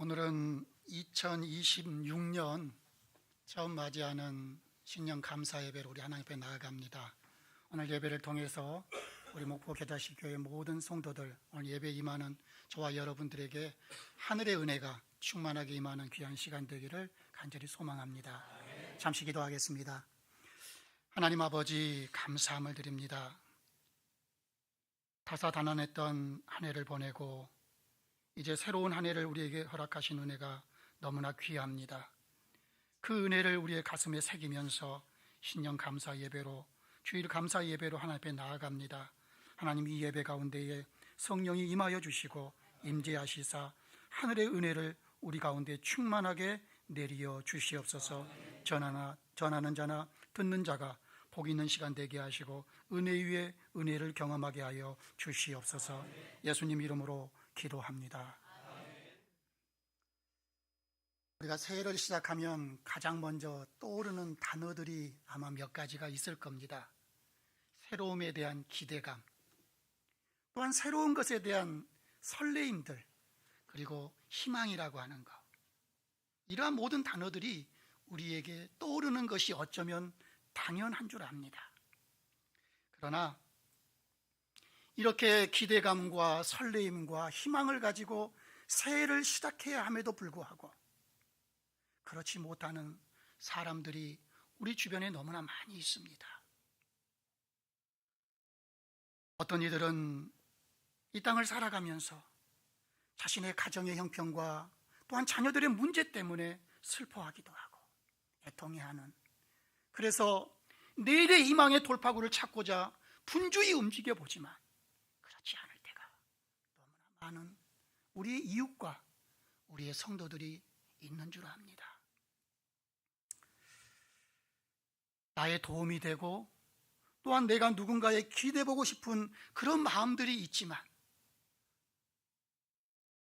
오늘은 2026년 처음 맞이하는 신년 감사 예배로 우리 하나님 앞에 나아갑니다. 오늘 예배를 통해서 우리 목포 겨자식교회 모든 성도들, 오늘 예배 임하는 저와 여러분들에게 하늘의 은혜가 충만하게 임하는 귀한 시간 되기를 간절히 소망합니다. 잠시 기도하겠습니다. 하나님 아버지, 감사함을 드립니다. 다사다난했던 한 해를 보내고 이제 새로운 한 해를 우리에게 허락하신 은혜가 너무나 귀합니다. 그 은혜를 우리의 가슴에 새기면서 신년 감사 예배로, 주일 감사 예배로 하나님 앞에 나아갑니다. 하나님, 이 예배 가운데에 성령이 임하여 주시고 임재하시사 하늘의 은혜를 우리 가운데 충만하게 내리어 주시옵소서. 전하는 자나 듣는 자가 복 있는 시간 되게 하시고 은혜 위에 은혜를 경험하게 하여 주시옵소서. 예수님 이름으로 기도합니다. 우리가 새해를 시작하면 가장 먼저 떠오르는 단어들이 아마 몇 가지가 있을 겁니다. 새로움에 대한 기대감, 또한 새로운 것에 대한 설레임들, 그리고 희망이라고 하는 것. 이러한 모든 단어들이 우리에게 떠오르는 것이 어쩌면 당연한 줄 압니다. 그러나 이렇게 기대감과 설레임과 희망을 가지고 새해를 시작해야 함에도 불구하고 그렇지 못하는 사람들이 우리 주변에 너무나 많이 있습니다. 어떤 이들은 이 땅을 살아가면서 자신의 가정의 형편과 또한 자녀들의 문제 때문에 슬퍼하기도 하고 애통해하는, 그래서 내일의 희망의 돌파구를 찾고자 분주히 움직여 보지만 그렇지 않을 때가 너무나 많은 우리의 이웃과 우리의 성도들이 있는 줄 압니다. 나의 도움이 되고 또한 내가 누군가에 기대보고 싶은 그런 마음들이 있지만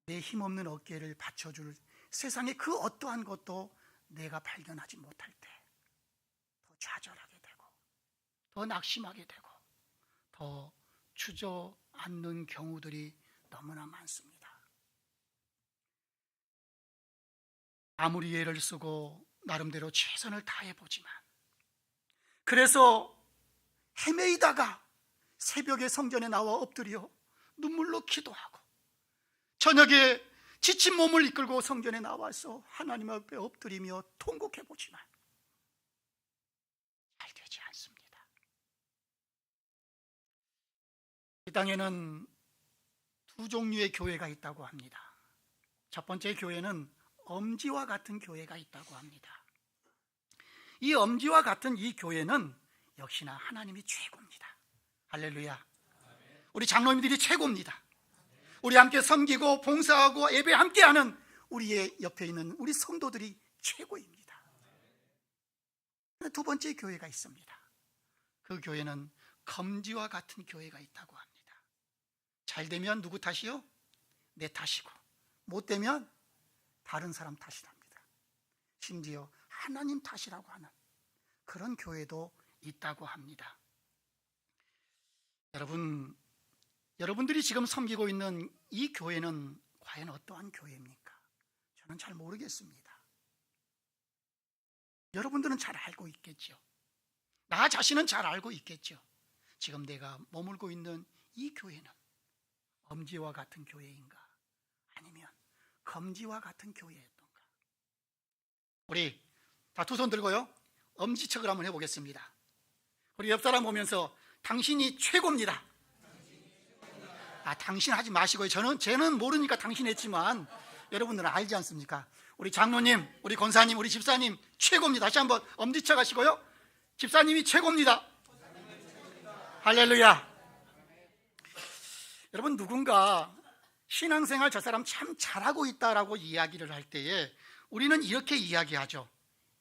내 힘없는 어깨를 받쳐줄 세상의 그 어떠한 것도 내가 발견하지 못할 때 더 좌절하게 되고 더 낙심하게 되고 더 주저앉는 경우들이 너무나 많습니다. 아무리 애를 쓰고 나름대로 최선을 다해보지만, 그래서 헤매이다가 새벽에 성전에 나와 엎드려 눈물로 기도하고 저녁에 지친 몸을 이끌고 성전에 나와서 하나님 앞에 엎드리며 통곡해보지만 잘 되지 않습니다. 이 땅에는 두 종류의 교회가 있다고 합니다. 첫 번째 교회는 엄지와 같은 교회가 있다고 합니다. 이 엄지와 같은 이 교회는 역시나 하나님이 최고입니다. 할렐루야. 우리 장로님들이 최고입니다. 우리 함께 섬기고 봉사하고 예배 함께하는 우리의 옆에 있는 우리 성도들이 최고입니다. 두 번째 교회가 있습니다. 그 교회는 검지와 같은 교회가 있다고 합니다. 잘 되면 누구 탓이요? 내 탓이고, 못 되면 다른 사람 탓이랍니다. 심지어 하나님 탓이라고 하는 그런 교회도 있다고 합니다. 여러분들이 지금 섬기고 있는 이 교회는 과연 어떠한 교회입니까? 저는 잘 모르겠습니다. 여러분들은 잘 알고 있겠죠. 나 자신은 잘 알고 있겠죠. 지금 내가 머물고 있는 이 교회는 엄지와 같은 교회인가, 아니면 검지와 같은 교회였던가. 우리 다 두 손 들고요, 엄지척을 한번 해보겠습니다. 우리 옆 사람 보면서 당신이 최고입니다. 당신 하지 마시고요. 쟤는 모르니까 당신 했지만 여러분들은 알지 않습니까? 우리 장로님, 우리 권사님, 우리 집사님 최고입니다. 다시 한번 엄지척 하시고요, 집사님이 최고입니다. 할렐루야. 여러분, 누군가 신앙생활 저 사람 참 잘하고 있다라고 이야기를 할 때에 우리는 이렇게 이야기하죠.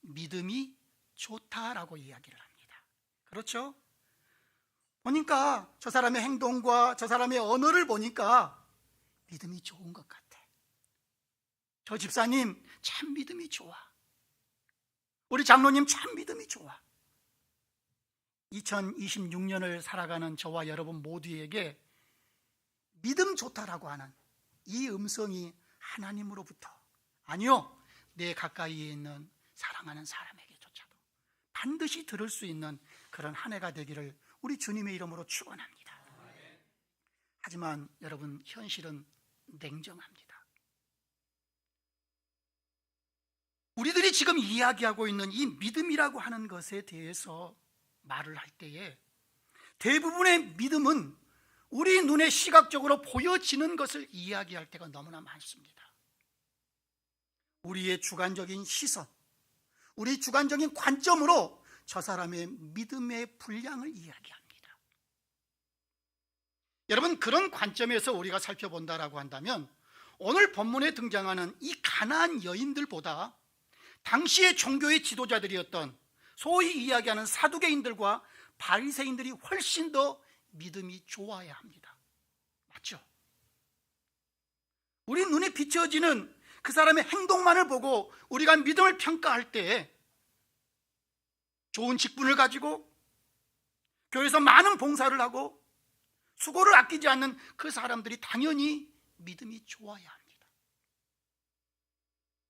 믿음이 좋다라고 이야기를 합니다. 그렇죠? 보니까 저 사람의 행동과 저 사람의 언어를 보니까 믿음이 좋은 것 같아. 저 집사님 참 믿음이 좋아. 우리 장로님 참 믿음이 좋아. 2026년을 살아가는 저와 여러분 모두에게 믿음 좋다라고 하는 이 음성이 하나님으로부터 아니요, 내 가까이에 있는 사랑하는 사람에게조차도 반드시 들을 수 있는 그런 한 해가 되기를 우리 주님의 이름으로 축원합니다. 하지만 여러분, 현실은 냉정합니다. 우리들이 지금 이야기하고 있는 이 믿음이라고 하는 것에 대해서 말을 할 때에 대부분의 믿음은 우리 눈에 시각적으로 보여지는 것을 이야기할 때가 너무나 많습니다. 우리의 주관적인 시선, 우리 주관적인 관점으로 저 사람의 믿음의 분량을 이야기합니다. 여러분, 그런 관점에서 우리가 살펴본다라고 한다면 오늘 본문에 등장하는 이 가나안 여인들보다 당시의 종교의 지도자들이었던 소위 이야기하는 사두개인들과 바리새인들이 훨씬 더 믿음이 좋아야 합니다. 맞죠? 우리 눈에 비춰지는 그 사람의 행동만을 보고 우리가 믿음을 평가할 때 좋은 직분을 가지고 교회에서 많은 봉사를 하고 수고를 아끼지 않는 그 사람들이 당연히 믿음이 좋아야 합니다.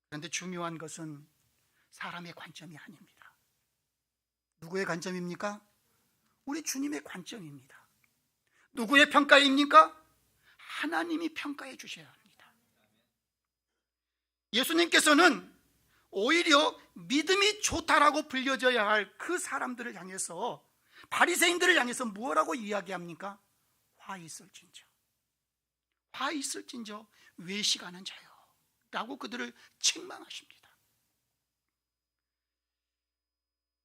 그런데 중요한 것은 사람의 관점이 아닙니다. 누구의 관점입니까? 우리 주님의 관점입니다. 누구의 평가입니까? 하나님이 평가해 주셔야 합니다. 예수님께서는 오히려 믿음이 좋다라고 불려져야 할 그 사람들을 향해서, 바리새인들을 향해서 뭐라고 이야기합니까? 화 있을진저, 화 있을진저 외식하는 자요 라고 그들을 책망하십니다.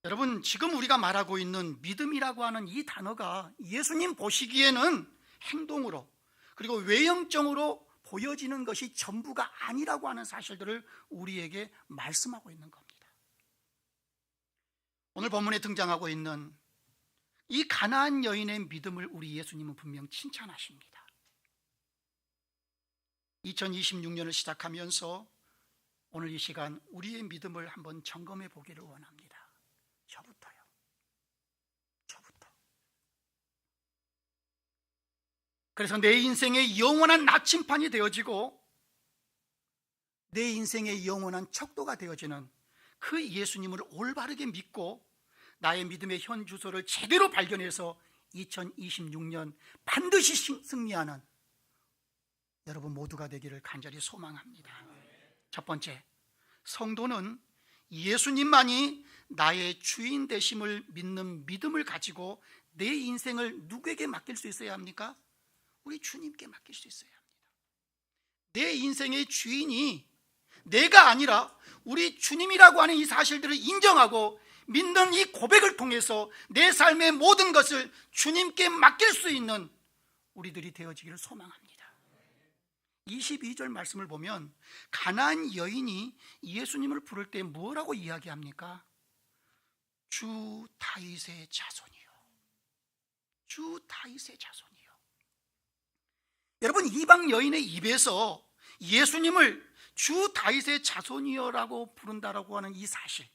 여러분, 지금 우리가 말하고 있는 믿음이라고 하는 이 단어가 예수님 보시기에는 행동으로 그리고 외형적으로 보여지는 것이 전부가 아니라고 하는 사실들을 우리에게 말씀하고 있는 겁니다. 오늘 본문에 등장하고 있는 이 가나안 여인의 믿음을 우리 예수님은 분명 칭찬하십니다. 2026년을 시작하면서 오늘 이 시간 우리의 믿음을 한번 점검해 보기를 원합니다. 저부터요. 그래서 내 인생의 영원한 나침판이 되어지고 내 인생의 영원한 척도가 되어지는 그 예수님을 올바르게 믿고 나의 믿음의 현 주소를 제대로 발견해서 2026년 반드시 승리하는 여러분 모두가 되기를 간절히 소망합니다. 첫 번째, 성도는 예수님만이 나의 주인 되심을 믿는 믿음을 가지고 내 인생을 누구에게 맡길 수 있어야 합니까? 우리 주님께 맡길 수 있어야 합니다. 내 인생의 주인이 내가 아니라 우리 주님이라고 하는 이 사실들을 인정하고 믿는 이 고백을 통해서 내 삶의 모든 것을 주님께 맡길 수 있는 우리들이 되어지기를 소망합니다. 22절 말씀을 보면 가나안 여인이 예수님을 부를 때 뭐라고 이야기합니까? 주 다윗의 자손이요, 주 다윗의 자손이요. 여러분, 이방 여인의 입에서 예수님을 주 다윗의 자손이요라고 부른다라고 하는 이 사실,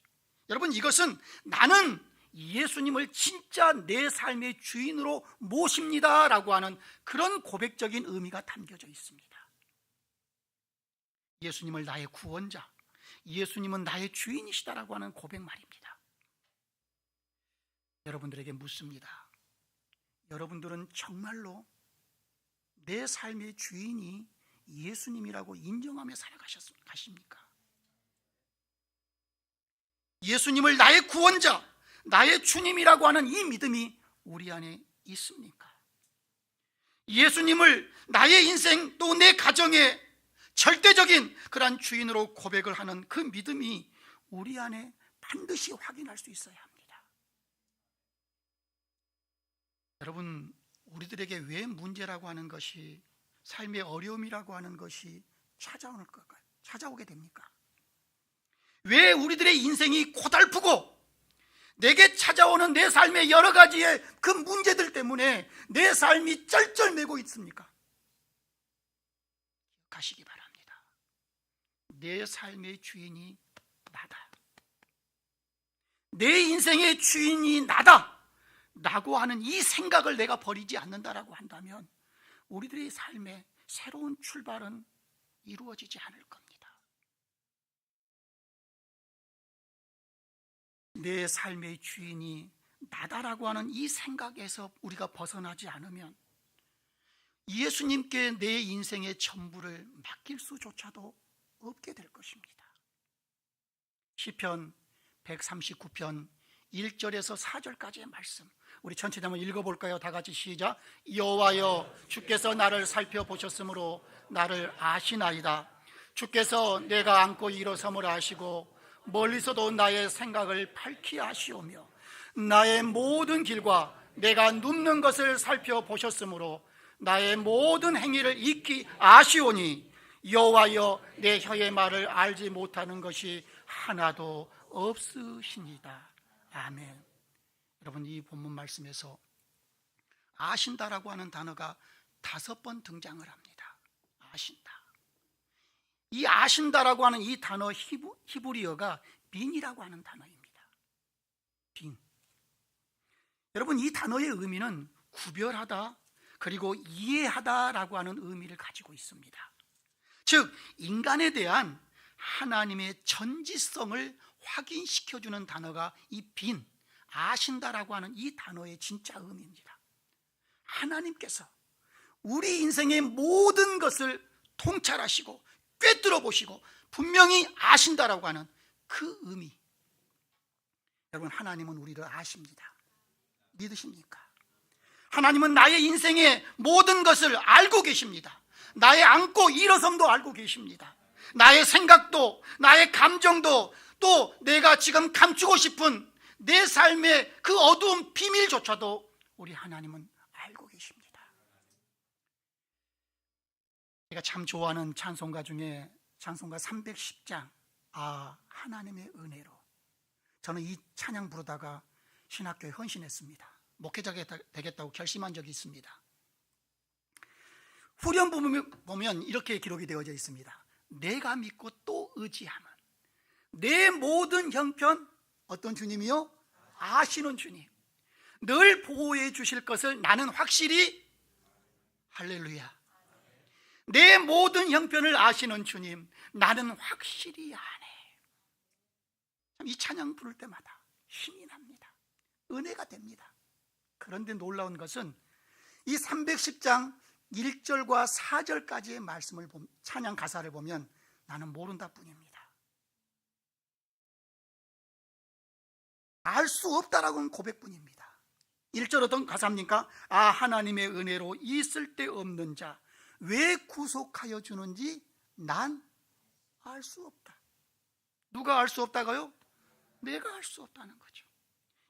여러분, 이것은 나는 예수님을 진짜 내 삶의 주인으로 모십니다라고 하는 그런 고백적인 의미가 담겨져 있습니다. 예수님을 나의 구원자, 예수님은 나의 주인이시다라고 하는 고백 말입니다. 여러분들에게 묻습니다. 여러분들은 정말로 내 삶의 주인이 예수님이라고 인정하며 살아가십니까? 예수님을 나의 구원자, 나의 주님이라고 하는 이 믿음이 우리 안에 있습니까? 예수님을 나의 인생 또 내 가정의 절대적인 그러한 주인으로 고백을 하는 그 믿음이 우리 안에 반드시 확인할 수 있어야 합니다. 여러분, 우리들에게 왜 문제라고 하는 것이, 삶의 어려움이라고 하는 것이 찾아오게 됩니까? 왜 우리들의 인생이 고달프고 내게 찾아오는 내 삶의 여러 가지의 그 문제들 때문에 내 삶이 쩔쩔매고 있습니까? 가시기 바랍니다. 내 삶의 주인이 나다, 내 인생의 주인이 나다 라고 하는 이 생각을 내가 버리지 않는다라고 한다면 우리들의 삶의 새로운 출발은 이루어지지 않을 겁니다. 내 삶의 주인이 나다라고 하는 이 생각에서 우리가 벗어나지 않으면 예수님께 내 인생의 전부를 맡길 수조차도 없게 될 것입니다. 시편 139편 1절에서 4절까지의 말씀, 우리 전체 한번 읽어볼까요? 다 같이 시작. 여호와여, 주께서 나를 살펴보셨으므로 나를 아시나이다. 주께서 내가 앉고 일어섬을 아시고 멀리서도 나의 생각을 밝히 아시오며 나의 모든 길과 내가 눕는 것을 살펴보셨으므로 나의 모든 행위를 익히 아시오니 여호와여, 내 혀의 말을 알지 못하는 것이 하나도 없으시니이다. 아멘. 여러분, 이 본문 말씀에서 아신다라고 하는 단어가 5번 등장을 합니다. 아신다. 이 아신다라고 하는 이 단어 히브리어가 빈이라고 하는 단어입니다. 빈. 여러분, 이 단어의 의미는 구별하다 그리고 이해하다라고 하는 의미를 가지고 있습니다. 즉, 인간에 대한 하나님의 전지성을 확인시켜주는 단어가 이 빈, 아신다라고 하는 이 단어의 진짜 의미입니다. 하나님께서 우리 인생의 모든 것을 통찰하시고 꿰뚫어 보시고 분명히 아신다라고 하는 그 의미. 여러분, 하나님은 우리를 아십니다. 믿으십니까? 하나님은 나의 인생의 모든 것을 알고 계십니다. 나의 앉고 일어섬도 알고 계십니다. 나의 생각도, 나의 감정도, 또 내가 지금 감추고 싶은 내 삶의 그 어두운 비밀조차도 우리 하나님은 알고 계십니다. 제가 참 좋아하는 찬송가 중에 찬송가 310장, 하나님의 은혜로, 저는 이 찬양 부르다가 신학교에 헌신했습니다. 목회자가 되겠다고 결심한 적이 있습니다. 후렴 보면 이렇게 기록이 되어져 있습니다. 내가 믿고 또 의지함은 내 모든 형편, 어떤 주님이요? 아시는 주님, 늘 보호해 주실 것을 나는 확실히, 할렐루야, 내 모든 형편을 아시는 주님, 나는 확실히 아네. 이 찬양 부를 때마다 힘이 납니다. 은혜가 됩니다. 그런데 놀라운 것은 이 310장 1절과 4절까지의 말씀을 찬양 가사를 보면 나는 모른다 뿐입니다. 알 수 없다라고는 고백뿐입니다. 1절 어떤 가사입니까? 하나님의 은혜로 이 쓸데없는 자 왜 구속하여 주는지 난 알 수 없다. 누가 알 수 없다고요? 내가 알 수 없다는 거죠.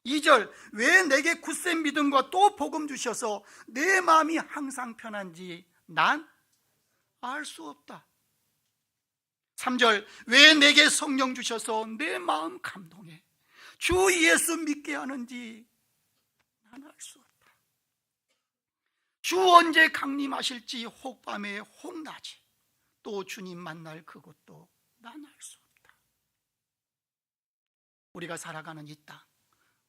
2절, 왜 내게 굳센 믿음과 또 복음 주셔서 내 마음이 항상 편한지 난 알 수 없다. 3절, 왜 내게 성령 주셔서 내 마음 감동해 주 예수 믿게 하는지 난 알 수 없다. 주 언제 강림하실지 혹밤에 혹낮에 또 주님 만날 그것도 난 알 수 없다. 우리가 살아가는 이 땅,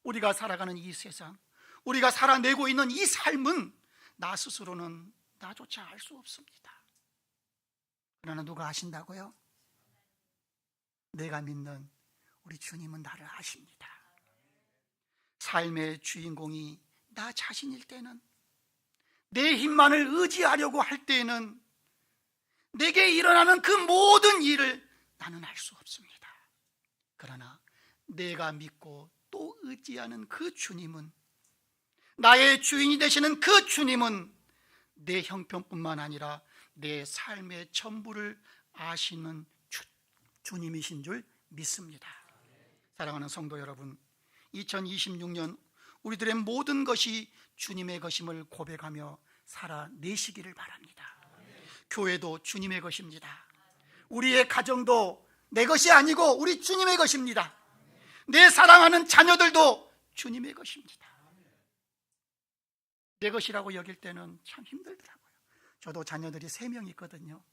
우리가 살아가는 이 세상, 우리가 살아내고 있는 이 삶은 나 스스로는 나조차 알 수 없습니다. 그러나 누가 아신다고요? 내가 믿는 우리 주님은 나를 아십니다. 삶의 주인공이 나 자신일 때는, 내 힘만을 의지하려고 할 때에는 내게 일어나는 그 모든 일을 나는 알 수 없습니다. 그러나 내가 믿고 또 의지하는 그 주님은, 나의 주인이 되시는 그 주님은 내 형편뿐만 아니라 내 삶의 전부를 아시는 주님이신 줄 믿습니다. 사랑하는 성도 여러분, 2026년 우리들의 모든 것이 주님의 것임을 고백하며 살아내시기를 바랍니다. 교회도 주님의 것입니다. 우리의 가정도 내 것이 아니고 우리 주님의 것입니다. 내 사랑하는 자녀들도 주님의 것입니다. 내 것이라고 여길 때는 참 힘들더라고요. 저도 자녀들이 3명 있거든요.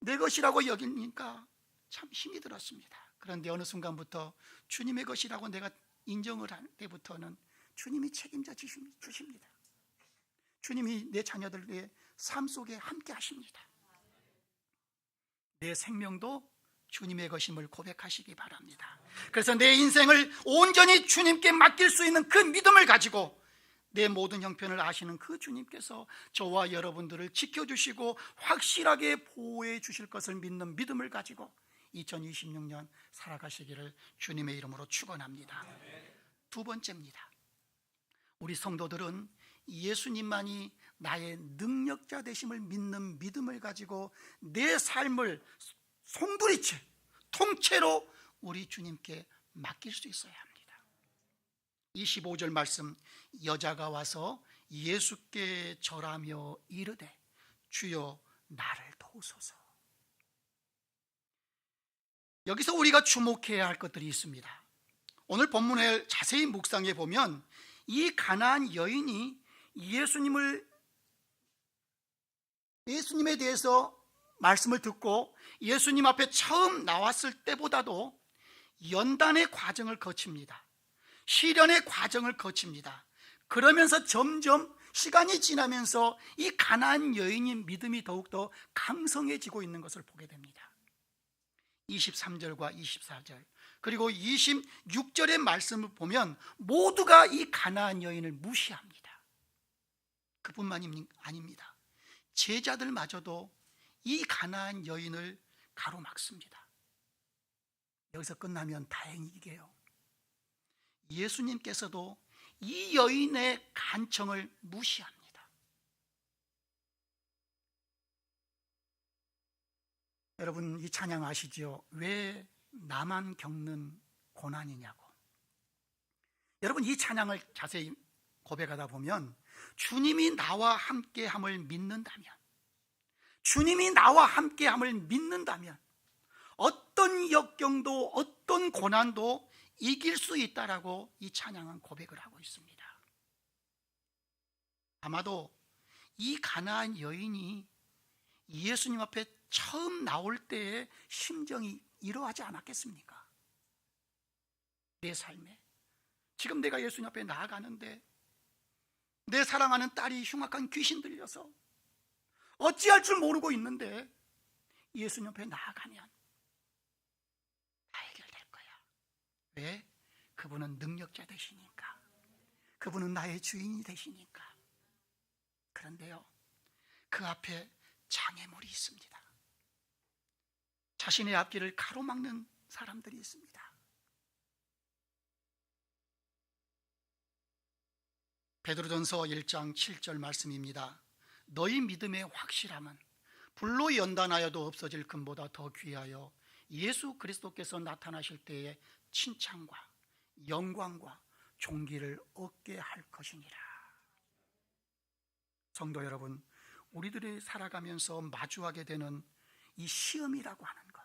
내 것이라고 여기니까 참 힘이 들었습니다. 그런데 어느 순간부터 주님의 것이라고 내가 인정을 할 때부터는 주님이 책임져 주십니다. 주님이 내 자녀들의 삶 속에 함께 하십니다. 내 생명도 주님의 것임을 고백하시기 바랍니다. 그래서 내 인생을 온전히 주님께 맡길 수 있는 그 믿음을 가지고 내 모든 형편을 아시는 그 주님께서 저와 여러분들을 지켜주시고 확실하게 보호해 주실 것을 믿는 믿음을 가지고 2026년 살아가시기를 주님의 이름으로 축원합니다. 두 번째입니다. 우리 성도들은 예수님만이 나의 능력자 되심을 믿는 믿음을 가지고 내 삶을 송두리째 통째로 우리 주님께 맡길 수 있어야 합니다. 25절 말씀, 여자가 와서 예수께 절하며 이르되 주여 나를 도우소서. 여기서 우리가 주목해야 할 것들이 있습니다. 오늘 본문을 자세히 묵상해 보면 이 가나안 여인이 예수님에 대해서 말씀을 듣고 예수님 앞에 처음 나왔을 때보다도 연단의 과정을 거칩니다. 시련의 과정을 거칩니다. 그러면서 점점 시간이 지나면서 이 가나안 여인의 믿음이 더욱더 강성해지고 있는 것을 보게 됩니다. 23절과 24절 그리고 26절의 말씀을 보면 모두가 이 가나안 여인을 무시합니다. 그뿐만이 아닙니다. 제자들마저도 이 가나안 여인을 가로막습니다. 여기서 끝나면 다행이게요, 예수님께서도 이 여인의 간청을 무시합니다. 여러분, 이 찬양 아시죠? 왜 나만 겪는 고난이냐고. 여러분, 이 찬양을 자세히 고백하다 보면 주님이 나와 함께함을 믿는다면, 주님이 나와 함께함을 믿는다면 어떤 역경도 어떤 고난도 이길 수 있다라고 이 찬양은 고백을 하고 있습니다. 아마도 이 가나안 여인이 예수님 앞에 처음 나올 때의 심정이 이러하지 않았겠습니까? 내 삶에 지금 내가 예수님 앞에 나아가는데 내 사랑하는 딸이 흉악한 귀신 들려서 어찌할 줄 모르고 있는데 예수님 앞에 나아가면 다 해결될 거야. 왜? 그분은 능력자 되시니까, 그분은 나의 주인이 되시니까. 그런데요, 그 앞에 장애물이 있습니다. 자신의 앞길을 가로막는 사람들이 있습니다. 베드로전서 1장 7절 말씀입니다. 너희 믿음의 확실함은 불로 연단하여도 없어질 금보다 더 귀하여 예수 그리스도께서 나타나실 때에 칭찬과 영광과 존귀를 얻게 할 것이니라. 성도 여러분, 우리들이 살아가면서 마주하게 되는 이 시험이라고 하는 것,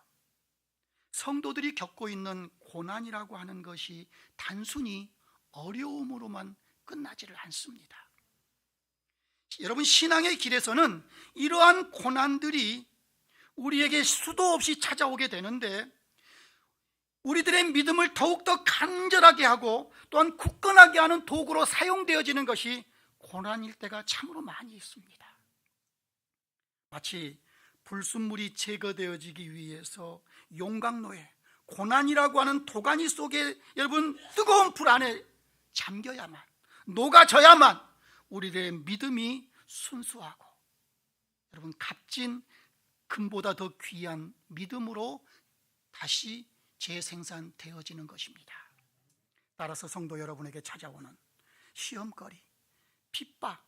성도들이 겪고 있는 고난이라고 하는 것이 단순히 어려움으로만 끝나지를 않습니다. 여러분, 신앙의 길에서는 이러한 고난들이 우리에게 수도 없이 찾아오게 되는데 우리들의 믿음을 더욱더 간절하게 하고 또한 굳건하게 하는 도구로 사용되어지는 것이 고난일 때가 참으로 많이 있습니다. 마치 불순물이 제거되어지기 위해서 용광로에 고난이라고 하는 도가니 속에 여러분 뜨거운 불 안에 잠겨야만, 녹아져야만 우리들의 믿음이 순수하고 여러분 값진 금보다 더 귀한 믿음으로 다시 재생산되어지는 것입니다. 따라서 성도 여러분에게 찾아오는 시험거리, 핍박,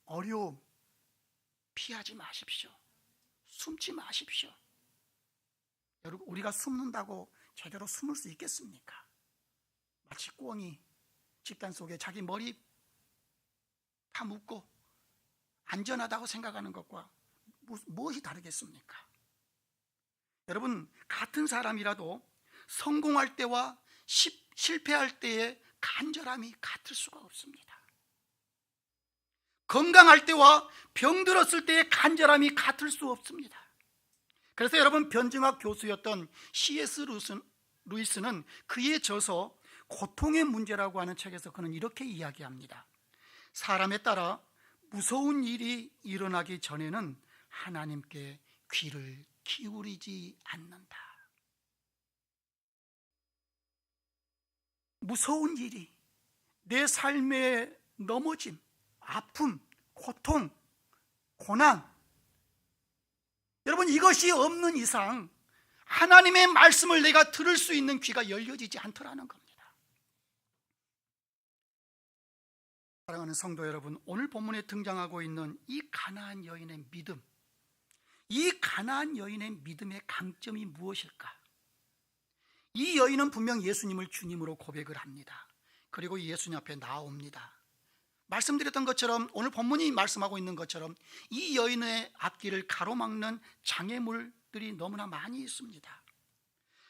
어려움 피하지 마십시오. 숨지 마십시오. 여러분, 우리가 숨는다고 제대로 숨을 수 있겠습니까? 마치 꿩이 집단 속에 자기 머리 다 묶고 안전하다고 생각하는 것과 무엇이 다르겠습니까? 여러분, 같은 사람이라도 성공할 때와 실패할 때의 간절함이 같을 수가 없습니다. 건강할 때와 병들었을 때의 간절함이 같을 수 없습니다. 그래서 여러분, 변증학 교수였던 C.S. 루이스는 그의 저서 고통의 문제라고 하는 책에서 그는 이렇게 이야기합니다. 사람에 따라 무서운 일이 일어나기 전에는 하나님께 귀를 기울이지 않는다. 무서운 일이, 내 삶의 넘어짐, 아픔, 고통, 고난, 여러분 이것이 없는 이상 하나님의 말씀을 내가 들을 수 있는 귀가 열려지지 않더라는 겁니다. 사랑하는 성도 여러분, 오늘 본문에 등장하고 있는 이 가나안 여인의 믿음, 이 가나안 여인의 믿음의 강점이 무엇일까? 이 여인은 분명 예수님을 주님으로 고백을 합니다. 그리고 예수님 앞에 나옵니다. 말씀드렸던 것처럼, 오늘 본문이 말씀하고 있는 것처럼 이 여인의 앞길을 가로막는 장애물들이 너무나 많이 있습니다.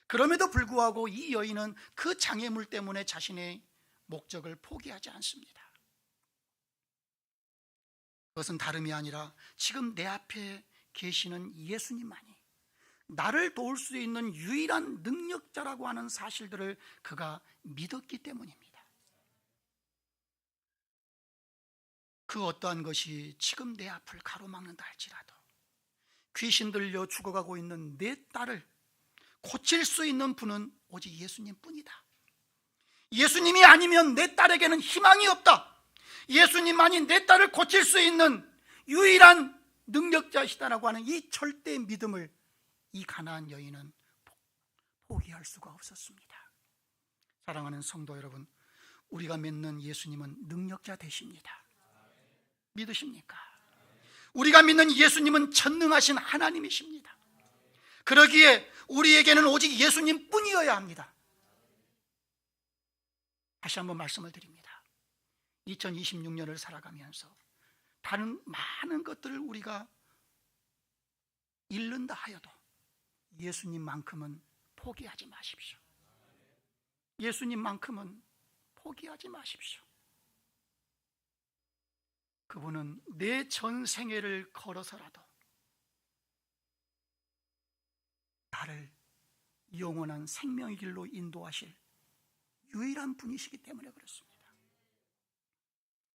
그럼에도 불구하고 이 여인은 그 장애물 때문에 자신의 목적을 포기하지 않습니다. 그것은 다름이 아니라 지금 내 앞에 계시는 예수님만이 나를 도울 수 있는 유일한 능력자라고 하는 사실들을 그가 믿었기 때문입니다. 그 어떠한 것이 지금 내 앞을 가로막는다 할지라도 귀신 들려 죽어가고 있는 내 딸을 고칠 수 있는 분은 오직 예수님뿐이다. 예수님이 아니면 내 딸에게는 희망이 없다. 예수님만이 내 딸을 고칠 수 있는 유일한 능력자시다라고 하는 이 절대 믿음을 이 가나안 여인은 포기할 수가 없었습니다. 사랑하는 성도 여러분, 우리가 믿는 예수님은 능력자 되십니다. 믿으십니까? 우리가 믿는 예수님은 전능하신 하나님이십니다. 그러기에 우리에게는 오직 예수님뿐이어야 합니다. 다시 한번 말씀을 드립니다. 2026년을 살아가면서 다른 많은 것들을 우리가 잃는다 하여도 예수님만큼은 포기하지 마십시오. 예수님만큼은 포기하지 마십시오. 그분은 내 전생애를 걸어서라도 나를 영원한 생명의 길로 인도하실 유일한 분이시기 때문에 그렇습니다.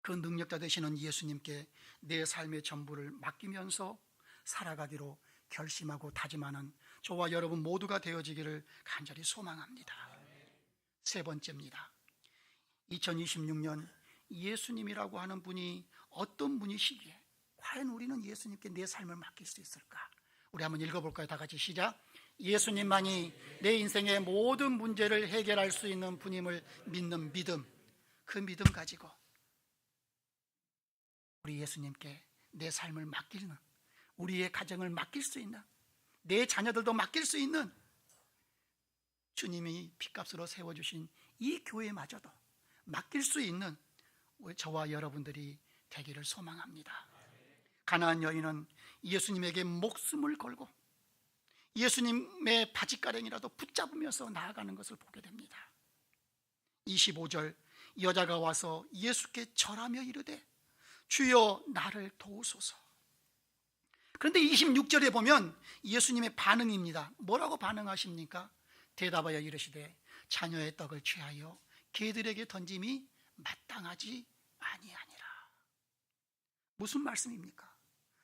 그 능력자 되시는 예수님께 내 삶의 전부를 맡기면서 살아가기로 결심하고 다짐하는 저와 여러분 모두가 되어지기를 간절히 소망합니다. 세 번째입니다. 2026년 예수님이라고 하는 분이 어떤 분이시기에 과연 우리는 예수님께 내 삶을 맡길 수 있을까? 우리 한번 읽어볼까요? 다 같이 시작. 예수님만이 내 인생의 모든 문제를 해결할 수 있는 분임을 믿는 믿음, 그 믿음 가지고 우리 예수님께 내 삶을 맡기는, 우리의 가정을 맡길 수 있는, 내 자녀들도 맡길 수 있는 주님이 핏값으로 세워주신 이 교회마저도 맡길 수 있는 저와 여러분들이 되기를 소망합니다. 가나안 여인은 예수님에게 목숨을 걸고 예수님의 바짓가랭이라도 붙잡으면서 나아가는 것을 보게 됩니다. 25절, 여자가 와서 예수께 절하며 이르되 주여 나를 도우소서. 그런데 26절에 보면 예수님의 반응입니다. 뭐라고 반응하십니까? 대답하여 이르시되 자녀의 떡을 취하여 개들에게 던짐이 마땅하지 아니하니라. 무슨 말씀입니까?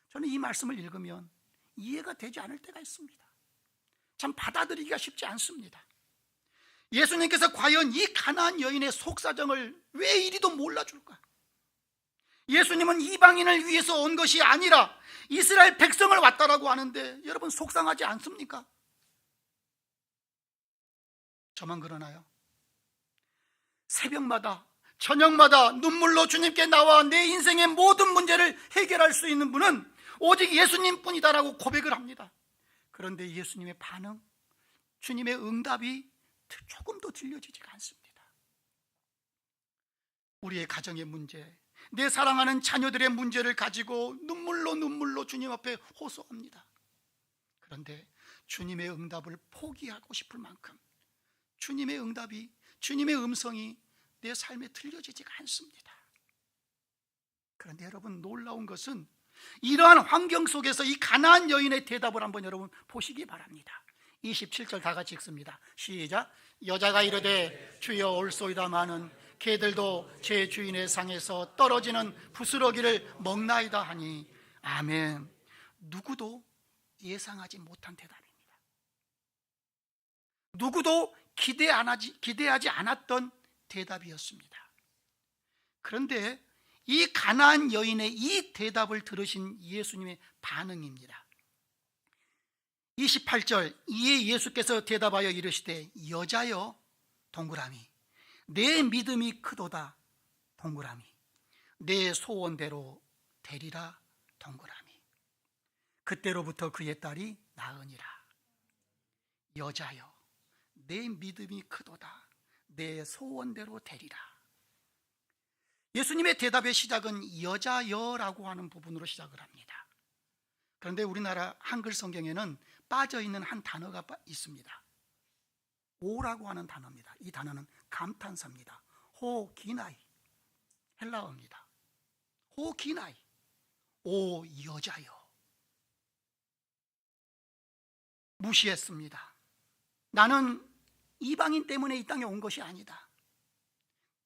저는 이 말씀을 읽으면 이해가 되지 않을 때가 있습니다. 참 받아들이기가 쉽지 않습니다. 예수님께서 과연 이 가나안 여인의 속사정을 왜 이리도 몰라줄까? 예수님은 이방인을 위해서 온 것이 아니라 이스라엘 백성을 왔다라고 하는데 여러분 속상하지 않습니까? 저만 그러나요? 새벽마다 저녁마다 눈물로 주님께 나와 내 인생의 모든 문제를 해결할 수 있는 분은 오직 예수님뿐이다라고 고백을 합니다. 그런데 예수님의 반응, 주님의 응답이 조금도 들려지지가 않습니다. 우리의 가정의 문제, 내 사랑하는 자녀들의 문제를 가지고 눈물로 주님 앞에 호소합니다. 그런데 주님의 응답을 포기하고 싶을 만큼 주님의 응답이, 주님의 음성이 내 삶에 들려지지가 않습니다. 그런데 여러분 놀라운 것은 이러한 환경 속에서 이 가나안 여인의 대답을 한번 여러분 보시기 바랍니다. 27절 다 같이 읽습니다. 시작. 여자가 이르되 주여 올소이다마는 개들도 제 주인의 상에서 떨어지는 부스러기를 먹나이다 하니 아멘. 누구도 예상하지 못한 대답입니다. 누구도 기대하지 않았던 대답이었습니다. 그런데 이 가나안 여인의 이 대답을 들으신 예수님의 반응입니다. 28절, 이에 예수께서 대답하여 이르시되 여자여 동그라미 내 믿음이 크도다 동그라미 내 소원대로 되리라 동그라미. 그때로부터 그의 딸이 나으니라. 여자여 내 믿음이 크도다 내 소원대로 되리라. 예수님의 대답의 시작은 여자여라고 하는 부분으로 시작을 합니다. 그런데 우리나라 한글 성경에는 빠져있는 한 단어가 있습니다. 오라고 하는 단어입니다. 이 단어는 감탄사입니다. 호기나이, 헬라어입니다. 호기나이, 오 여자여. 무시했습니다. 나는 이방인 때문에 이 땅에 온 것이 아니다.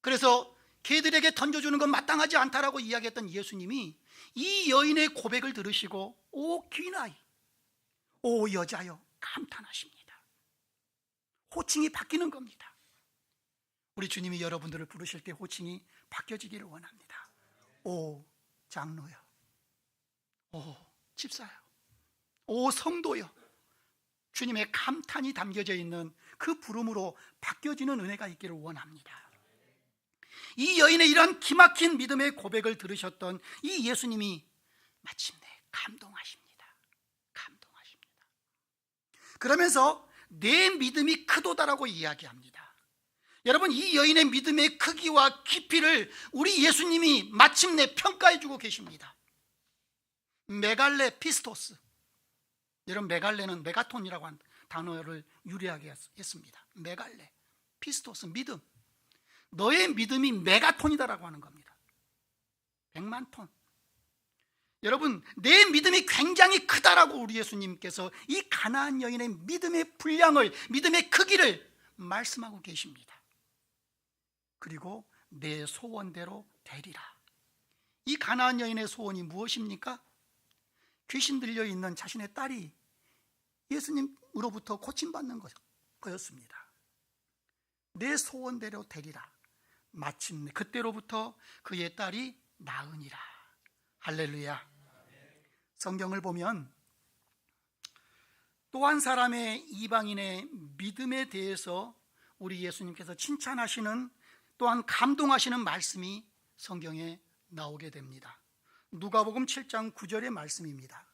그래서 걔들에게 던져주는 건 마땅하지 않다라고 이야기했던 예수님이 이 여인의 고백을 들으시고 오 귀나이, 오 여자여 감탄하십니다. 호칭이 바뀌는 겁니다. 우리 주님이 여러분들을 부르실 때 호칭이 바뀌어지기를 원합니다. 오 장로여, 오 집사여, 오 성도여. 주님의 감탄이 담겨져 있는 그 부름으로 바뀌어지는 은혜가 있기를 원합니다. 이 여인의 이런 기막힌 믿음의 고백을 들으셨던 이 예수님이 마침내 감동하십니다. 감동하십니다. 그러면서 내 믿음이 크도다라고 이야기합니다. 여러분, 이 여인의 믿음의 크기와 깊이를 우리 예수님이 마침내 평가해 주고 계십니다. 메갈레 피스토스. 여러분, 메갈레는 메가톤이라고 한 단어를 유래하게 했습니다. 메갈레 피스토스, 믿음. 너의 믿음이 메가톤이다라고 하는 겁니다. 100만 톤. 여러분, 내 믿음이 굉장히 크다라고 우리 예수님께서 이 가나안 여인의 믿음의 분량을, 믿음의 크기를 말씀하고 계십니다. 그리고 내 소원대로 되리라. 이 가나안 여인의 소원이 무엇입니까? 귀신 들려있는 자신의 딸이 예수님으로부터 고침받는 거였습니다. 내 소원대로 되리라. 마침내 그때로부터 그의 딸이 나으니라. 할렐루야. 성경을 보면 또 한 사람의 이방인의 믿음에 대해서 우리 예수님께서 칭찬하시는, 또한 감동하시는 말씀이 성경에 나오게 됩니다. 누가복음 7장 9절의 말씀입니다.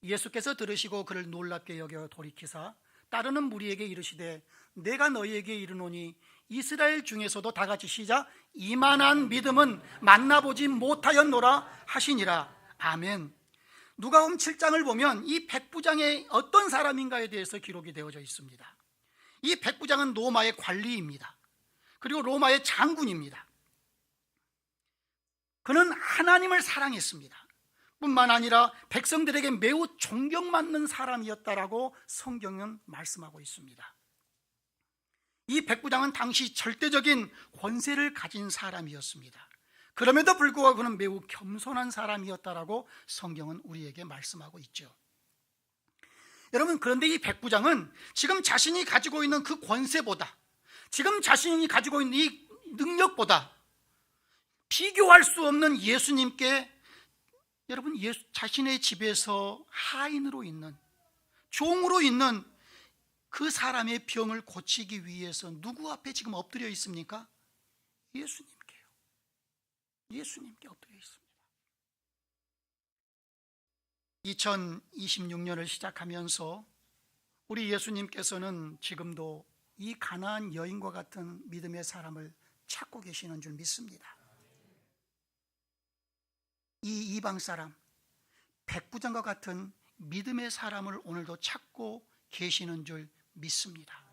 예수께서 들으시고 그를 놀랍게 여겨 돌이키사 따르는 무리에게 이르시되 내가 너희에게 이르노니 이스라엘 중에서도 다 같이 시작, 이만한 믿음은 만나보지 못하였노라 하시니라. 아멘. 누가복음 7장을 보면 이 백부장의 어떤 사람인가에 대해서 기록이 되어져 있습니다. 이 백부장은 로마의 관리입니다. 그리고 로마의 장군입니다. 그는 하나님을 사랑했습니다. 뿐만 아니라 백성들에게 매우 존경받는 사람이었다라고 성경은 말씀하고 있습니다. 이 백부장은 당시 절대적인 권세를 가진 사람이었습니다. 그럼에도 불구하고 그는 매우 겸손한 사람이었다라고 성경은 우리에게 말씀하고 있죠. 여러분, 그런데 이 백부장은 지금 자신이 가지고 있는 그 권세보다, 지금 자신이 가지고 있는 이 능력보다 비교할 수 없는 예수님께, 여러분, 자신의 집에서 하인으로 있는, 종으로 있는 그 사람의 병을 고치기 위해서 누구 앞에 지금 엎드려 있습니까? 예수님께요. 예수님께 엎드려 있습니다. 2026년을 시작하면서 우리 예수님께서는 지금도 이 가나안 여인과 같은 믿음의 사람을 찾고 계시는 줄 믿습니다. 이 이방 사람, 백부장과 같은 믿음의 사람을 오늘도 찾고 계시는 줄 믿습니다.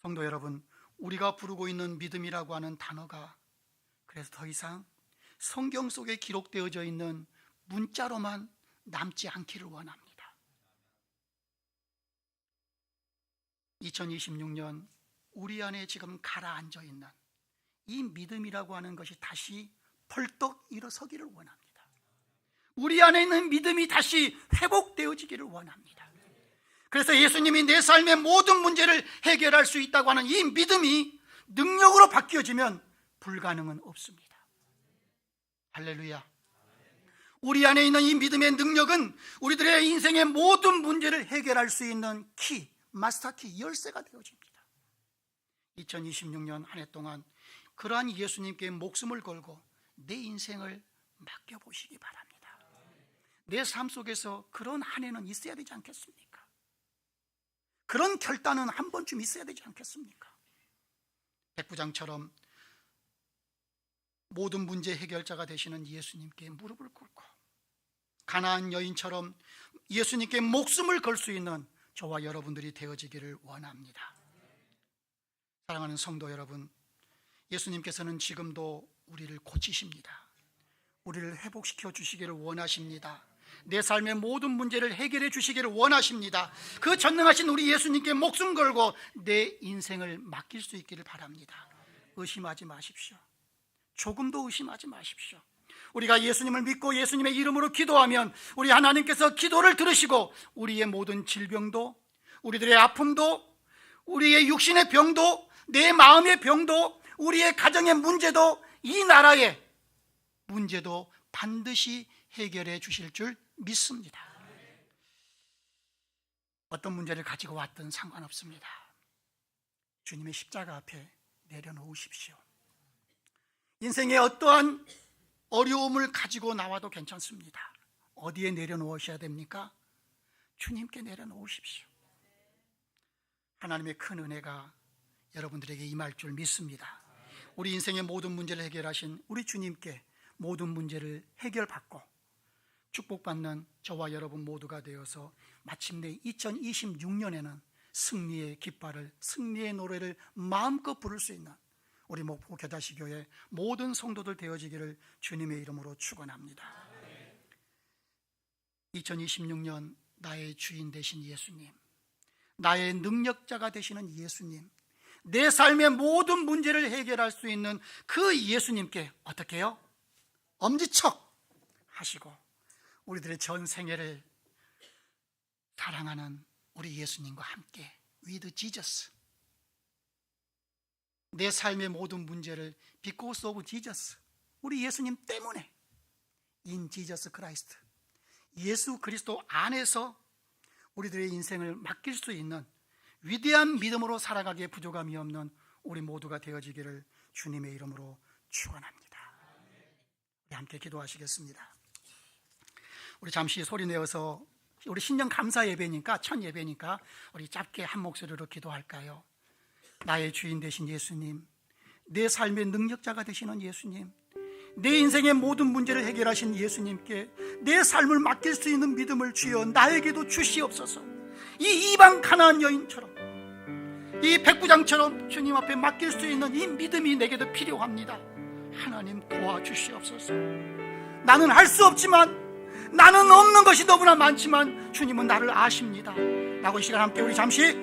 성도 여러분, 우리가 부르고 있는 믿음이라고 하는 단어가 그래서 더 이상 성경 속에 기록되어져 있는 문자로만 남지 않기를 원합니다. 2026년 우리 안에 지금 가라앉아 있는 이 믿음이라고 하는 것이 다시 벌떡 일어서기를 원합니다. 우리 안에 있는 믿음이 다시 회복되어지기를 원합니다. 그래서 예수님이 내 삶의 모든 문제를 해결할 수 있다고 하는 이 믿음이 능력으로 바뀌어지면 불가능은 없습니다. 할렐루야. 우리 안에 있는 이 믿음의 능력은 우리들의 인생의 모든 문제를 해결할 수 있는 키, 마스터키, 열쇠가 되어집니다. 2026년 한 해 동안 그러한 예수님께 목숨을 걸고 내 인생을 맡겨보시기 바랍니다. 내 삶 속에서 그런 한 해는 있어야 되지 않겠습니까? 그런 결단은 한 번쯤 있어야 되지 않겠습니까? 백부장처럼 모든 문제 해결자가 되시는 예수님께 무릎을 꿇고 가나안 여인처럼 예수님께 목숨을 걸 수 있는 저와 여러분들이 되어지기를 원합니다. 사랑하는 성도 여러분, 예수님께서는 지금도 우리를 고치십니다. 우리를 회복시켜 주시기를 원하십니다. 내 삶의 모든 문제를 해결해 주시기를 원하십니다. 그 전능하신 우리 예수님께 목숨 걸고 내 인생을 맡길 수 있기를 바랍니다. 의심하지 마십시오. 조금도 의심하지 마십시오. 우리가 예수님을 믿고 예수님의 이름으로 기도하면 우리 하나님께서 기도를 들으시고 우리의 모든 질병도, 우리들의 아픔도, 우리의 육신의 병도, 내 마음의 병도, 우리의 가정의 문제도, 이 나라의 문제도 반드시 해결해 주실 줄 믿습니다. 어떤 문제를 가지고 왔든 상관없습니다. 주님의 십자가 앞에 내려놓으십시오. 인생의 어떠한 어려움을 가지고 나와도 괜찮습니다. 어디에 내려놓으셔야 됩니까? 주님께 내려놓으십시오. 하나님의 큰 은혜가 여러분들에게 임할 줄 믿습니다. 우리 인생의 모든 문제를 해결하신 우리 주님께 모든 문제를 해결받고 축복받는 저와 여러분 모두가 되어서 마침내 2026년에는 승리의 깃발을, 승리의 노래를 마음껏 부를 수 있는 우리 목포 겨자시교회 모든 성도들 되어지기를 주님의 이름으로 축원합니다. 2026년 나의 주인 되신 예수님, 나의 능력자가 되시는 예수님, 내 삶의 모든 문제를 해결할 수 있는 그 예수님께 어떻게 해요? 엄지척 하시고 우리들의 전 생애를 사랑하는 우리 예수님과 함께 with Jesus, 내 삶의 모든 문제를 because of Jesus, 우리 예수님 때문에 in Jesus Christ, 예수 그리스도 안에서 우리들의 인생을 맡길 수 있는 위대한 믿음으로 살아가기에 부족함이 없는 우리 모두가 되어지기를 주님의 이름으로 축원합니다. 우리 함께 기도하시겠습니다. 우리 잠시 소리 내어서 우리 신년 감사 예배니까, 첫 예배니까 우리 짧게 한 목소리로 기도할까요? 나의 주인 되신 예수님, 내 삶의 능력자가 되시는 예수님, 내 인생의 모든 문제를 해결하신 예수님께 내 삶을 맡길 수 있는 믿음을 주여 나에게도 주시옵소서. 이 이방 가나안 여인처럼, 이 백부장처럼 주님 앞에 맡길 수 있는 이 믿음이 내게도 필요합니다. 하나님 도와주시옵소서. 나는 할 수 없지만, 나는 없는 것이 너무나 많지만 주님은 나를 아십니다 라고 이 시간 함께 우리 잠시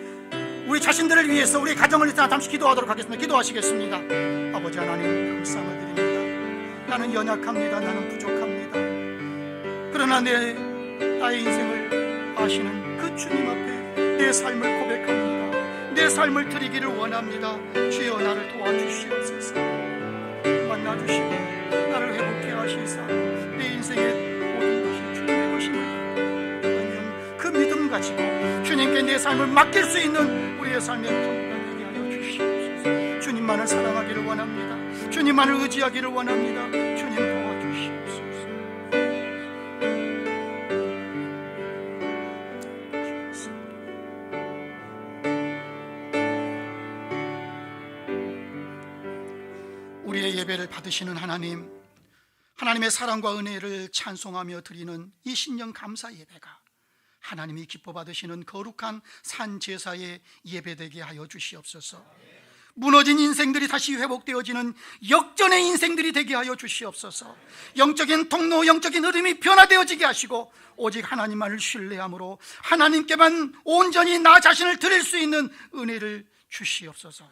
우리 자신들을 위해서, 우리 가정을 위해서 잠시 기도하도록 하겠습니다. 기도하시겠습니다. 아버지 하나님, 감사함을 드립니다. 나는 연약합니다. 나는 부족합니다. 그러나 나의 인생을 아시는 그 주님 앞에 내 삶을 고백합니다. 내 삶을 드리기를 원합니다. 주여 나를 도와주시옵소서. 만나주시고 나를 회복케 하시사 내 인생의 모든 것이 주님의 것임을 그 믿음 가지고 주님께 내 삶을 맡길 수 있는 우리의 삶의 통로가 되게 하여 주시옵소서. 주님만을 사랑하기를 원합니다. 주님만을 의지하기를 원합니다. 주님 도와주시옵소서. 우리의 예배를 받으시는 하나님, 하나님의 사랑과 은혜를 찬송하며 드리는 이 신년 감사 예배가 하나님이 기뻐 받으시는 거룩한 산제사의 예배되게 하여 주시옵소서. 무너진 인생들이 다시 회복되어지는 역전의 인생들이 되게 하여 주시옵소서. 영적인 통로, 영적인 흐름이 변화되어지게 하시고 오직 하나님만을 신뢰함으로 하나님께만 온전히 나 자신을 드릴 수 있는 은혜를 주시옵소서.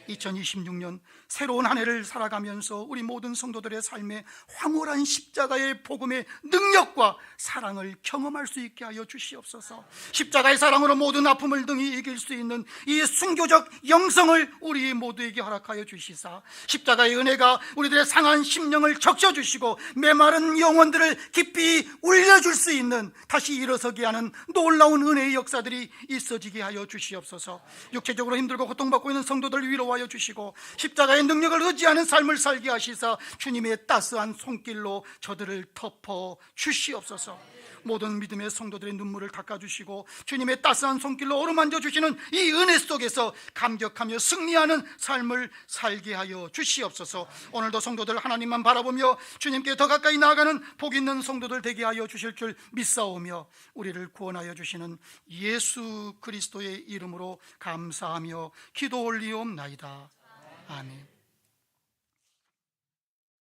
2026년 새로운 한 해를 살아가면서 우리 모든 성도들의 삶에 황홀한 십자가의 복음의 능력과 사랑을 경험할 수 있게 하여 주시옵소서. 십자가의 사랑으로 모든 아픔을 등이 이길 수 있는 이 순교적 영성을 우리 모두에게 허락하여 주시사, 십자가의 은혜가 우리들의 상한 심령을 적셔주시고 메마른 영혼들을 깊이 울려줄 수 있는, 다시 일어서게 하는 놀라운 은혜의 역사들이 있어지게 하여 주시옵소서. 육체적으로 힘들고 고통받고 있는 성도들 위로하여 주시고, 십자가의 능력을 의지하는 삶을 살게 하시사 주님의 따스한 손길로 저들을 덮어 주시옵소서. 모든 믿음의 성도들의 눈물을 닦아주시고 주님의 따스한 손길로 어루만져 주시는 이 은혜 속에서 감격하며 승리하는 삶을 살게 하여 주시옵소서. 오늘도 성도들 하나님만 바라보며 주님께 더 가까이 나아가는 복 있는 성도들 되게 하여 주실 줄 믿사오며, 우리를 구원하여 주시는 예수 그리스도의 이름으로 감사하며 기도 올리옵나이다. 아멘.